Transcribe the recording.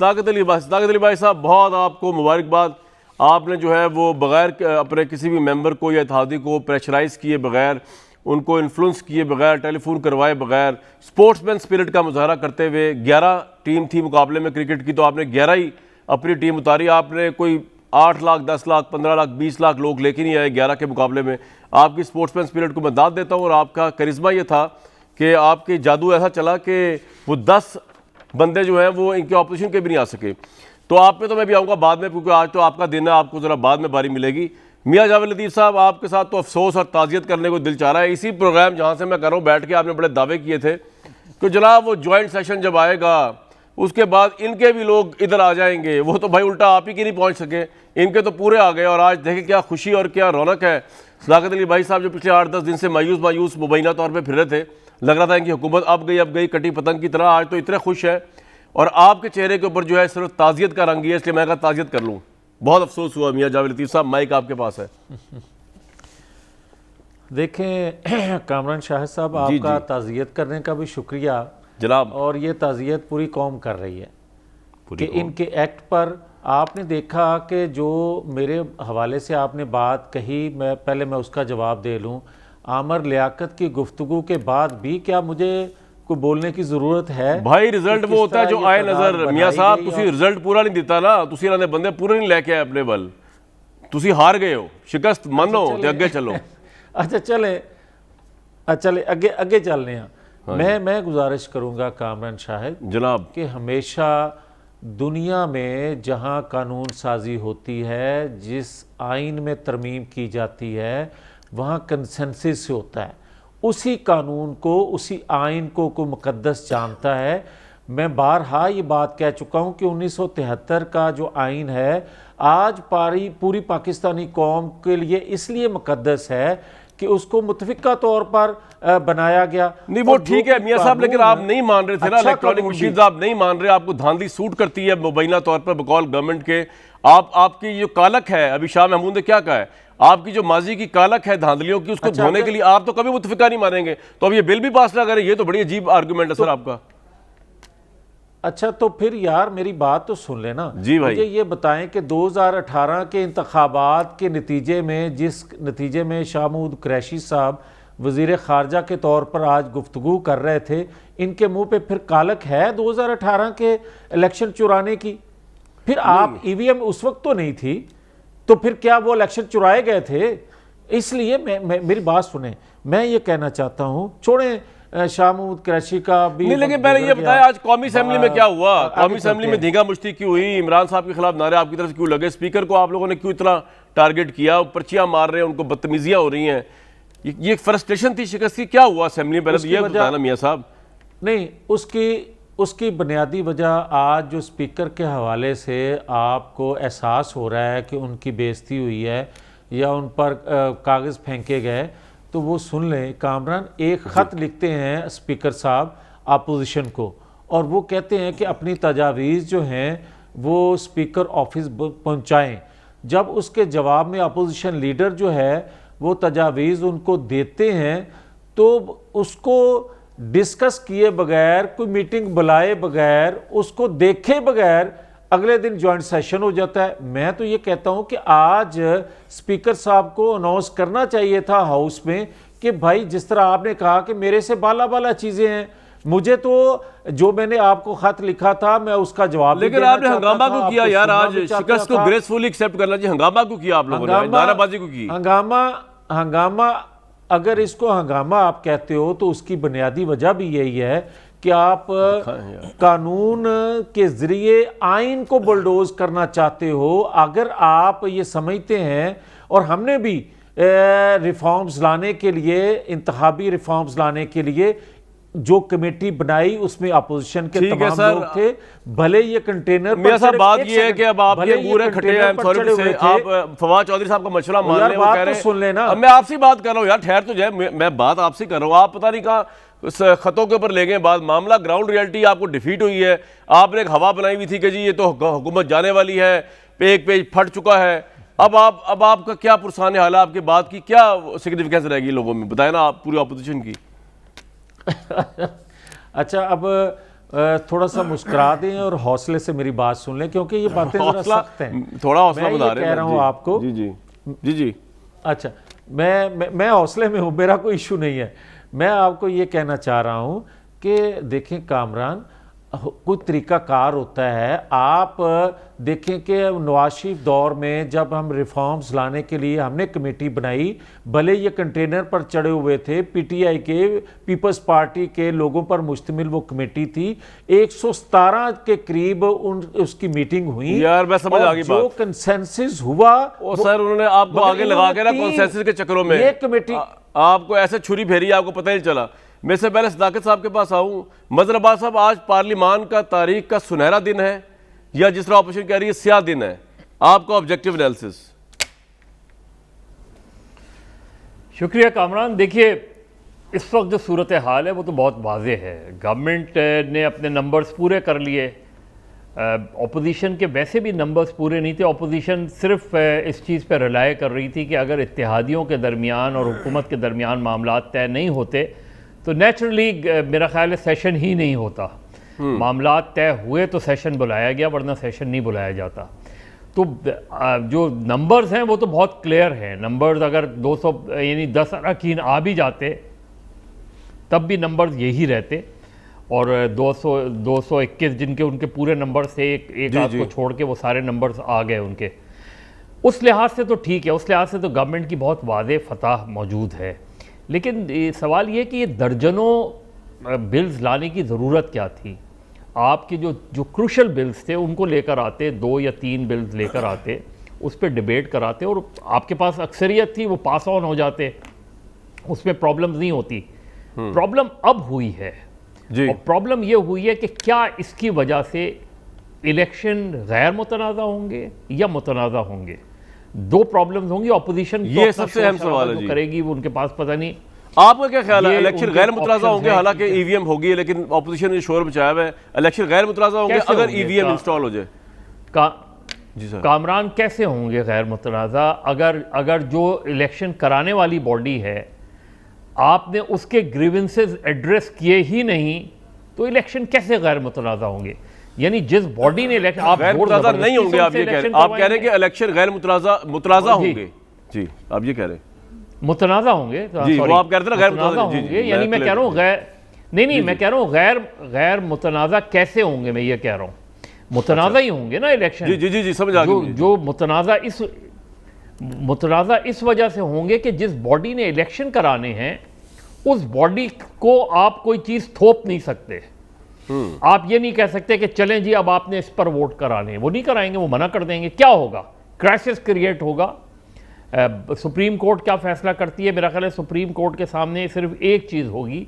ताकत अली भाई साहब, बहुत आपको मुबारकबाद। आपने जो है वो बग़ैर अपने किसी भी मेंबर को या इत्तेहादी को प्रेशराइज़ किए बगैर, उनको इन्फ्लुएंस किए बगैर, टेलीफोन करवाए बगैर, स्पोर्ट्समैन स्पिरिट का मुजाहरा करते हुए 11 टीम थी मुकाबले में क्रिकेट की, तो आपने 11 ही अपनी टीम उतारी। आपने कोई 8 लाख 10 लाख 15 लाख 20 लाख लोग लेके नहीं आए 11 के मुकाबले में। आपकी स्पोर्ट्समैन स्पिरिट को मैं दाद देता हूँ, और आपका करिश्मा ये था कि आपके जादू ऐसा चला कि वो 10 बंदे जो हैं वो इनके ऑपोजिशन के भी नहीं आ सके। तो आप पे तो मैं भी आऊँगा बाद में, क्योंकि आज तो आपका दिन है, आपको ज़रा बाद में बारी मिलेगी। मियाँ जावेद लतीफ़ साहब, आपके साथ तो अफसोस और ताज़ियत करने को दिल चाह रहा है। इसी प्रोग्राम जहाँ से मैं कर रहा हूँ बैठ के, आपने बड़े दावे किए थे कि जनाब वो जॉइंट सेशन जब आएगा उसके बाद इनके भी लोग इधर आ जाएंगे। वो तो भाई उल्टा आप ही की नहीं पहुँच सके, इनके तो पूरे आ गए। और आज देखें क्या खुशी और क्या रौनक है। सदाकत अली भाई साहब जो पिछले 8-10 दिन से मायूस मुबैना तौर पर फिर रहे थे, लग रहा था इनकी हुकूमत अब गई कटी पतंग की तरह, आज तो इतने खुश है। और आपके चेहरे के ऊपर जो है सिर्फ ताज़ियत का रंग ही है, इसलिए मैं कहा ताज़ियत कर लूँ। बहुत अफसोस हुआ। मियाँ जावेद लतीफ़ साहब, माइक आपके पास है। देखें कामरान शाहिद साहब, आपका ताज़ियत करने का भी शुक्रिया जनाब। और ये ताज़ियत पूरी कौम कर रही है कि इनके एक्ट पर आपने देखा कि जो मेरे हवाले से आपने बात कही, मैं उसका जवाब दे लूँ। आमर लियाकत की गुफ्तगू के बाद भी क्या मुझे को बोलने की जरूरत है? भाई रिजल्ट वो होता है जो आए नजर। मियाँ साहब तुसी रिजल्ट पूरा नहीं दिता ना, तुसी इन्होंने बंदे पूरे नहीं लेके आए अपने बल, तुसी हार गए हो, शिकस्त मानो ते अगे चलो। अच्छा चले अगे चलने हैं। मैं गुजारिश करूंगा कामरान शाहिद जनाब कि हमेशा दुनिया में जहां कानून साजी होती है, जिस आइन में तरमीम की जाती है, वहां कंसेंसस होता है। उसी कानून को, उसी आइन को मुकद्दस जानता है। मैं बारहा ये बात कह चुका हूँ कि 1973 का जो आइन है आज पूरी पाकिस्तानी कौम के लिए इसलिए मुकद्दस है कि उसको मुतफिका तौर पर बनाया गया। नहीं वो ठीक है मियाँ साहब, लेकिन आप नहीं मान रहे थे ना, इलेक्ट्रॉनिक मशीन आप नहीं मान रहे, आपको धांधली सूट करती है मुबैना तौर पर बकौल गवर्नमेंट के। आपकी जो कालक है, अभी शाह महमूद ने क्या कहा है, आपकी जो माजी की कालक है धांधलियों की, उसको धोने के लिए आप तो कभी मुतफिका नहीं मानेंगे, तो अब ये बिल भी पास ना करें, ये तो बड़ी अजीब आर्गुमेंट है सर आपका। अच्छा तो फिर यार मेरी बात तो सुन लेना जी भाई। मुझे ये बताएं कि 2018 के इंतखाबात के नतीजे में, जिस नतीजे में शाह महमूद कुरैशी साहब वजीर खारजा के तौर पर आज गुफ्तगू कर रहे थे, इनके मुंह पे फिर कालक है 2018 के इलेक्शन चुराने की? फिर आप ईवीएम उस वक्त तो नहीं थी, तो फिर क्या वो इलेक्शन चुराए गए थे? इसलिए मेरी बात सुने, मैं ये कहना चाहता हूँ, छोड़ें शाह महमूद कुरैशी का भी नहीं, लेकिन पहले ये बताया आज कौमी असेंबली में क्या हुआ? कौमी असेंबली में धींगा मुश्ती क्यों हुई? इमरान साहब के खिलाफ नारे आपकी तरफ से क्यों लगे? स्पीकर को आप लोगों ने क्यों इतना टारगेट किया? पर्चियां मार रहे हैं, उनको बदतमीजियां हो रही हैं, ये फ्रस्ट्रेशन थी शिकस्त की? क्या हुआ असेंबली में? पहले तो ये बताना मियाँ साहब। नहीं, उसकी बुनियादी वजह आज जो स्पीकर के हवाले से आपको एहसास हो रहा है कि उनकी बेइज्जती हुई है या उन पर कागज़ फेंके गए, तो वो सुन लें। कामरान एक ख़त लिखते हैं स्पीकर साहब अपोजिशन को, और वो कहते हैं कि अपनी तजावीज़ जो हैं वो स्पीकर ऑफिस पहुंचाएं। जब उसके जवाब में अपोजिशन लीडर जो है वो तजावीज़ उनको देते हैं, तो उसको डिस्कस किए बगैर, कोई मीटिंग बुलाए बगैर, उसको देखे बगैर अगले दिन जॉइंट सेशन हो जाता है। मैं तो ये कहता हूं कि आज स्पीकर साहब को अनाउंस करना चाहिए था हाउस में कि भाई जिस तरह आपने कहा कि मेरे से बाला चीजें हैं, मुझे तो जो मैंने आपको खत लिखा था मैं उसका जवाब, लेकिन आपने हंगामा क्यों किया यार? आज शिकस्त को ग्रेसफुली एक्सेप्ट करना चाहिए, हंगामा क्यों किया आप लोगों ने? नाराबाजी क्यों की? हंगामा अगर इसको हंगामा आप कहते हो तो उसकी बुनियादी वजह भी यही है कि आप कानून के जरिए आइन को बुलडोज करना चाहते हो। अगर आप ये समझते हैं, और हमने भी रिफॉर्म्स लाने के लिए, इंतखाबी रिफॉर्म्स लाने के लिए जो कमेटी बनाई, उसमें अपोजिशन के तमाम लोग थे। भले ये कंटेनर मेरा साहब बात ये है कि अब आपके पूरे खट्टे हैं से आप फवाद चौधरी साहब का मशवरा मान रहे हो, कह रहे हैं सुन लेना। अब मैं आपसे बात कर रहा हूँ यार, ठहर तो जाए, मैं बात आपसे कर रहा हूँ। आप पता नहीं कहाँ खतों के ऊपर ले गए बात। मामला ग्राउंड रियलिटी आपको डिफीट हुई है। आपने एक हवा बनाई हुई थी कि जी ये तो हुकूमत जाने वाली है, एक पेज फट चुका है। अब आपका क्या पुरसाने हाल है? आपके बात की क्या सिग्निफिकेंस रहेगी लोगों में? बताए ना आप पूरी अपोजिशन की। अच्छा, अब थोड़ा सा मुस्कुरा दें और हौसले से मेरी बात सुन लें, क्योंकि ये बातें जरा सख्त हैं। थोड़ा हौसला मैं बना ये रहे कह हैं रहा हूँ आपको। जी जी जी जी। अच्छा, मैं हौसले में हूँ, मेरा कोई इशू नहीं है। मैं आपको ये कहना चाह रहा हूँ कि देखें कामरान, कोई तरीक़ाकार होता है। आप देखें कि नवाज शरीफ दौर में जब हम रिफॉर्म्स लाने के लिए हमने कमेटी बनाई, भले ये कंटेनर पर चढ़े हुए थे, पीटीआई के, पीपल्स पार्टी के लोगों पर मुश्तमिल वो कमेटी थी, 117 के करीब उसकी मीटिंग हुई। यार मैं समझ आ गई जो बात। कंसेंसस हुआ ओ सर, उन्होंने आपको आगे लगा के ना कंसेंसस के चक्करों में ये कमेटी आपको ऐसे छुरी फेरी, आपको पता ही नहीं चला। मैं से पहले सदाकत साहब के पास आऊं। मजहर अब्बास साहब, आज पार्लिमान का तारीख का सुनहरा दिन है या जिस तरह ऑपोजिशन कह रही है स्याह दिन है? आपका ऑब्जेक्टिव एनालिसिस। शुक्रिया कामरान। देखिए, इस वक्त जो सूरत हाल है वो तो बहुत वाज़ेह है। गवर्नमेंट ने अपने नंबर्स पूरे कर लिए, अपोजिशन के वैसे भी नंबर्स पूरे नहीं थे। अपोजिशन सिर्फ इस चीज़ पर रिलाय कर रही थी कि अगर इत्तेहादियों के दरमियान और हुकूमत के दरमियान मामला तय नहीं होते तो नेचुरली मेरा ख्याल है सेशन ही नहीं होता। मामला तय हुए तो सेशन बुलाया गया, वरना सेशन नहीं बुलाया जाता। तो जो नंबर्स हैं वो तो बहुत क्लियर हैं। नंबर्स अगर 200 यानी 10 अरकान आ भी जाते तब भी नंबर्स यही रहते, और 221 जिनके उनके पूरे नंबर से एक आध को छोड़ के वो सारे नंबर्स आ गए उनके। उस लिहाज से तो ठीक है, उस लिहाज से तो गवर्नमेंट की बहुत वाज़ेह फतह मौजूद है। लेकिन सवाल ये कि ये दर्जनों बिल्स लाने की ज़रूरत क्या थी? आपके जो क्रूशल बिल्स थे उनको लेकर आते, 2 या 3 बिल्स लेकर आते, उस पर डिबेट कराते और आपके पास अक्सरियत थी, वो पास ऑन हो जाते, उसमें प्रॉब्लम्स नहीं होती। प्रॉब्लम अब हुई है जी। और प्रॉब्लम ये हुई है कि क्या इसकी वजह से इलेक्शन गैर मुतनाज़ा होंगे या मुतनाज़ा होंगे? 2 प्रॉब्लम्स होंगी। अपोजिशन ये सबसे अहम सवाल है जी। करेगी वो, उनके पास पता नहीं। आपका क्या ख्याल है? इलेक्शन गैर मुतनाज़ा होंगे, हालांकि ईवीएम होगी, लेकिन अपोजिशन ने शोर मचाया हुआ है इलेक्शन गैर मुतनाज़ा होंगे अगर ईवीएम इंस्टॉल हो जाए। जी सर। कामरान, कैसे होंगे गैर मुतनाज़ा? अगर जो इलेक्शन कराने वाली बॉडी है आपने उसके ग्रीवेंसेस एड्रेस किए ही नहीं तो इलेक्शन कैसे गैर मुतनाज़ा होंगे? यानी जिस बॉडी ने इलेक्शन, आप गैर मुतनाज़ा नहीं होंगे, आप ये कह रहे हैं? आप कह रहे हैं कि इलेक्शन गैर मुतनाज़ा होंगे जी, आप ये कह रहे हैं मुतनाज़ा होंगे जी, वो आप कह रहे थे ना गैर मुतनाज़ा होंगे। यानी मैं कह रहा हूँ नहीं मैं कह रहा हूँ गैर मुतनाज़ा कैसे होंगे? मैं ये कह रहा हूँ मुतनाज़ा ही होंगे ना इलेक्शन। जी जी जी जी, समझ आ गई। जो मुतनाज़ा इस वजह से होंगे कि जिस बॉडी ने इलेक्शन कराने हैं उस बॉडी को आप कोई चीज़ थोप नहीं सकते। आप ये नहीं कह सकते कि चलें जी अब आपने इस पर वोट कराने हैं, वो नहीं कराएंगे, वो मना कर देंगे। क्या होगा? क्राइसिस क्रिएट होगा। सुप्रीम कोर्ट क्या फैसला करती है? मेरा ख्याल है सुप्रीम कोर्ट के सामने सिर्फ एक चीज़ होगी